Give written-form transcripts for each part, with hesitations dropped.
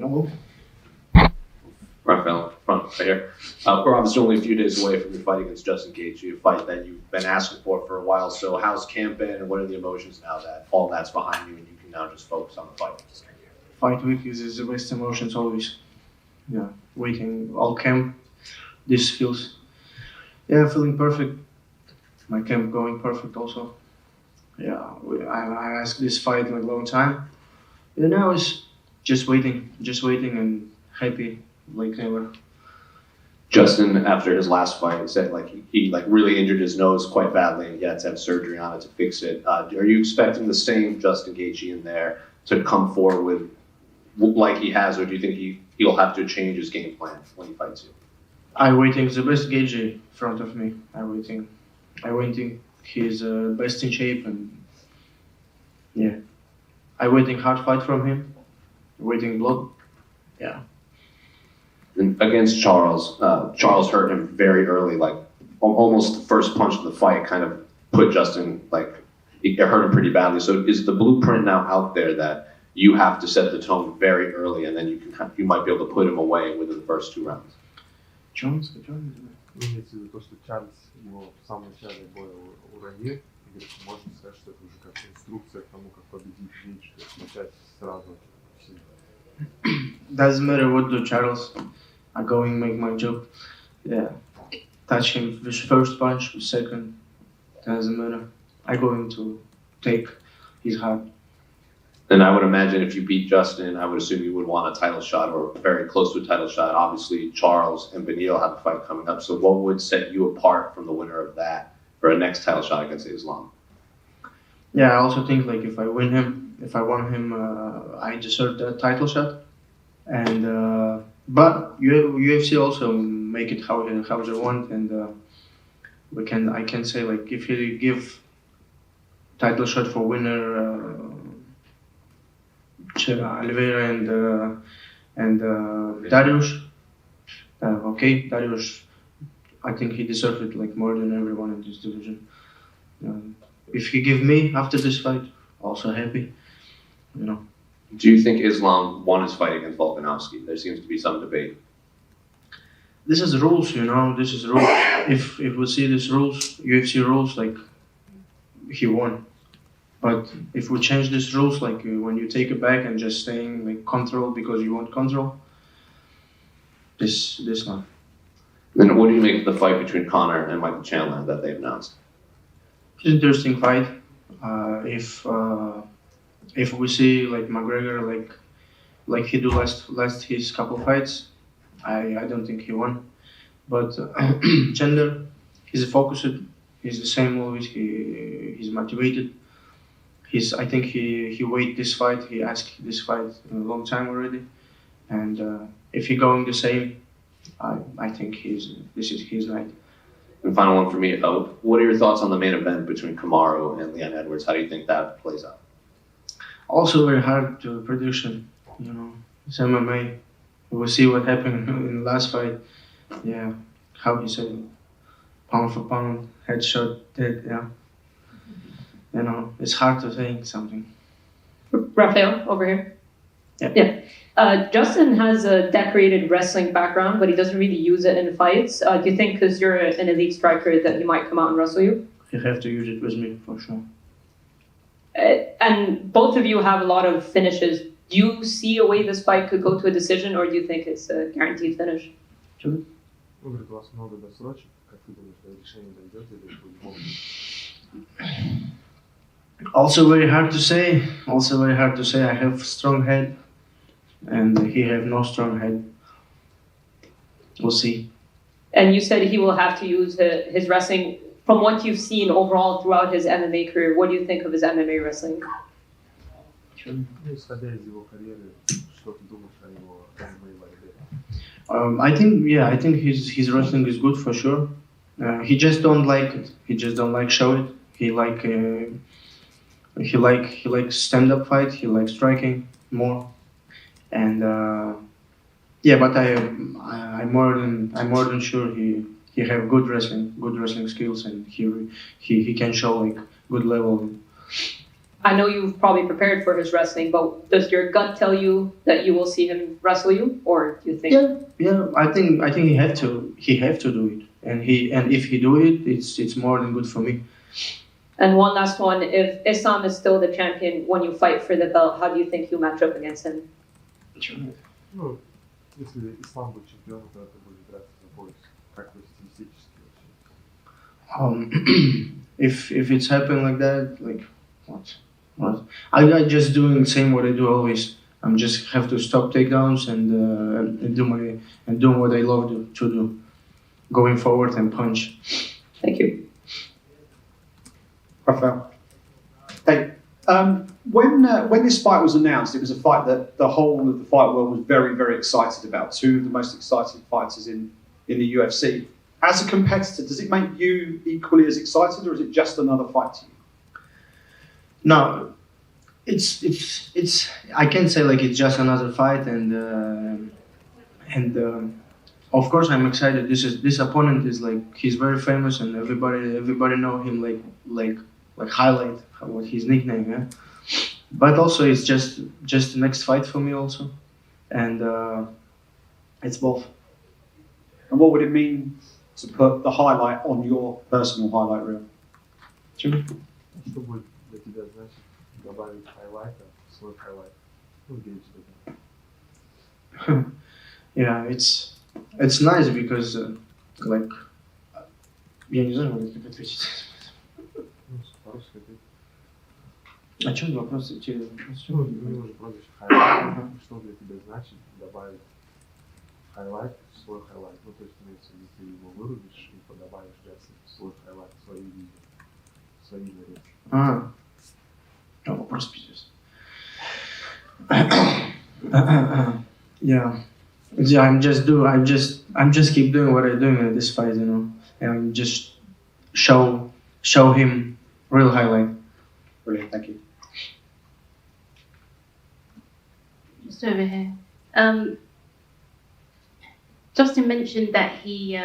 Hello. Rafael, front right here. We're obviously only a few days away from your fight against Justin Gaethje, a fight that you've been asking for a while. So how's camp been, and what are the emotions now that all that's behind you and you can now just focus on the fight? Fight week is the best emotions always. Yeah, waiting all camp. This feels, feeling perfect. My camp going perfect also. Yeah, I asked this fight in a long time. And now it's just waiting and happy like never. Justin, after his last fight, said he really injured his nose quite badly and he had to have surgery on it to fix it. Are you expecting the same Justin Gaethje in there to come forward with like he has, or do you think he'll have to change his game plan when he fights you? I waiting the best Gaethje in front of me. I waiting. He's best in shape and yeah. I waiting hard fight from him. Waiting blood. Yeah. And against Charles, Charles hurt him very early, like almost the first punch of the fight kind of put Justin, it hurt him pretty badly. So is the blueprint now out there that you have to set the tone very early and then you might be able to put him away within the first 2 rounds? Jones? Имеется в виду то, что Чарльз его в самом начале боя уронил, и говорит, можно сказать, что это уже как инструкция к тому, как победить Gaethje, то есть начать сразу. Doesn't matter what do Charles. I going make my job. Yeah, touch him with first punch, with second. Doesn't matter. I going to take his heart. And I would imagine if you beat Justin, I would assume you would want a title shot or very close to a title shot. Obviously, Charles and Beneil have a fight coming up. So what would set you apart from the winner of that for a next title shot against Islam? Yeah, I also think if I won him, I deserve that title shot. And but UFC also make it how they want, and I can say if you give title shot for winner Oliveira and Dariush. Okay, Dariush, I think he deserves it more than everyone in this division. If he give me after this fight, also happy. Do you think Islam won his fight against Volkanovski? There seems to be some debate. This is rules, This is rules. If we see these rules, UFC rules, he won. But if we change these rules, when you take it back and just staying control because you want control, this not. Then what do you make of the fight between Conor and Michael Chandler that they've announced? It's an interesting fight. If we see McGregor like he do last his couple fights, I don't think he won. But Chandler, he's focused. He's the same always. He's motivated. I think he wait this fight. He asked this fight a long time already, and if he going the same, I think this is his night. And final one for me. What are your thoughts on the main event between Kamaru and Leon Edwards? How do you think that plays out? Also very hard to prediction. It's MMA. We'll see what happened in the last fight. Yeah, how he said, pound for pound, headshot, dead. Yeah. It's hard to say something. Rafael, over here. Yeah. Justin has a decorated wrestling background, but he doesn't really use it in fights. Do you think because you're an elite striker that he might come out and wrestle you? You have to use it with me, for sure. And both of you have a lot of finishes. Do you see a way this fight could go to a decision, or do you think it's a guaranteed finish? Он говорит, у вас много досрочек. Как ты думаешь, до решения дойдет или по-любому? Also very hard to say. I have strong head, and he have no strong head. We'll see. And you said he will have to use his wrestling. From what you've seen overall throughout his MMA career, what do you think of his MMA wrestling? Исходя из его карьеры, что ты думаешь о его MMA борьбе? I think his wrestling is good for sure. He just don't like it. He just don't like show it. He like stand-up fight. He likes striking more, and but I'm more than sure he have good wrestling skills, and he can show good level. I know you've probably prepared for his wrestling, but does your gut tell you that you will see him wrestle you, or do you think? Yeah. I think he have to do it, and if he do it, it's more than good for me. And one last one: if Islam is still the champion when you fight for the belt, how do you think you match up against him? Ну, если Ислам будет чемпионом, то это будет драться за пояс. Как вы стилистически вообще? If it's happening like that, like what? I just doing the same what I do always. I'm just have to stop takedowns and doing what I love to do, going forward and punch. Thank you. Rafael. Hey, when this fight was announced, it was a fight that the whole of the fight world was very, very excited about. Two of the most exciting fighters in the UFC. As a competitor, does it make you equally as excited, or is it just another fight to you? No, it's. I can't say like it's just another fight, and of course I'm excited. This opponent is like he's very famous, and everybody know him like highlight what his nickname, yeah. But also it's just the next fight for me also, and it's both. And what would it mean to put the highlight on your personal highlight reel? Sure. Что будет для тебя значит добавить хайлайта в свой хайлайт? Ну, Gaethje доказал. Yeah, it's nice because like я не знаю, как ответить. Ну, по-русски это. А что вопрос? Ну, мне нужно прозвище хайлайт. Что для тебя значит добавить хайлайт в свой хайлайт? Ну, то есть, имеется в виду, ты его вырубишь и добавишь Джексон в свой хайлайт, в свои видео, в свои нарезки. Вопрос пиздец. Yeah. I'm just keep doing what I'm doing in this fight, you know, and just show him real highlight. Brilliant, thank you. Just over here. Justin mentioned that he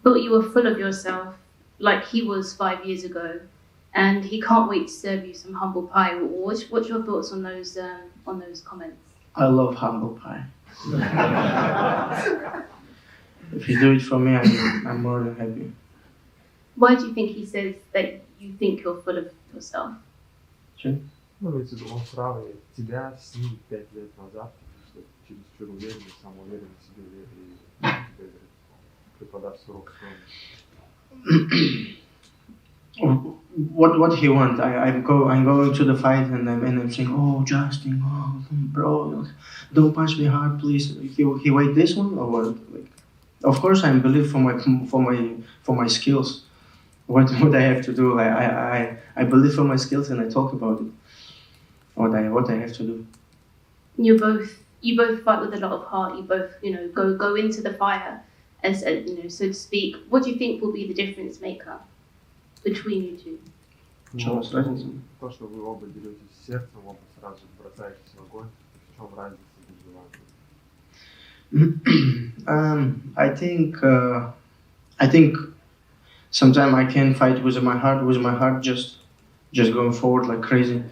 thought you were full of yourself, like he was 5 years ago, and he can't wait to serve you some humble pie. What's your thoughts on those comments? I love humble pie. If you do it for me, I'm more than happy. Why do you think he says that you think you're full of yourself? Sure. Ну, ведь он сравнивает тебя с ним 5 лет назад, что чересчур уверенный, самоуверенный в себе и тебе преподашь урок скромности. What he want? I'm going to the fight and I'm saying, oh Justin, oh bro, don't punch me hard, please. He wait this one or what? Like, of course I believe for my skills. What I have to do? I believe for my skills and I talk about it. What I have to do. You both fight with a lot of heart. You both go into the fire, as so to speak. What do you think will be the difference maker between you two? Ну, то, что вы оба деретесь сердцем, оба сразу бросаетесь в огонь, в чем разница между вами? I think sometimes I can fight with my heart just going forward like crazy,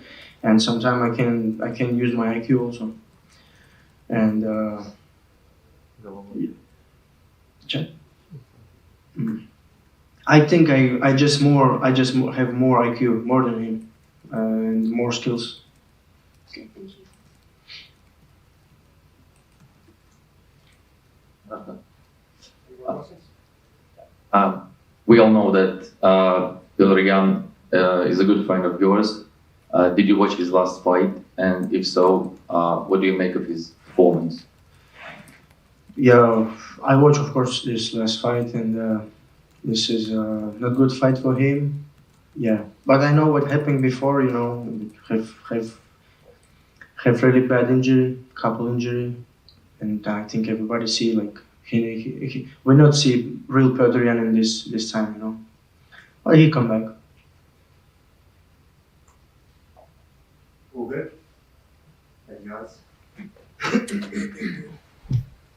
and sometimes I can use my IQ also, and I think I just have more IQ, more than him, and more skills. Okay, thank you. We all know that Bellator is a good friend of yours. Did you watch his last fight? And if so, what do you make of his performance? Yeah, I watched, of course, this last fight, and this is not good fight for him. Yeah, but I know what happened before. You know, have really bad injury, couple injury, and I think everybody see like he we not see real Pedrian in this time. You know, but he come back. All good. Thank you guys.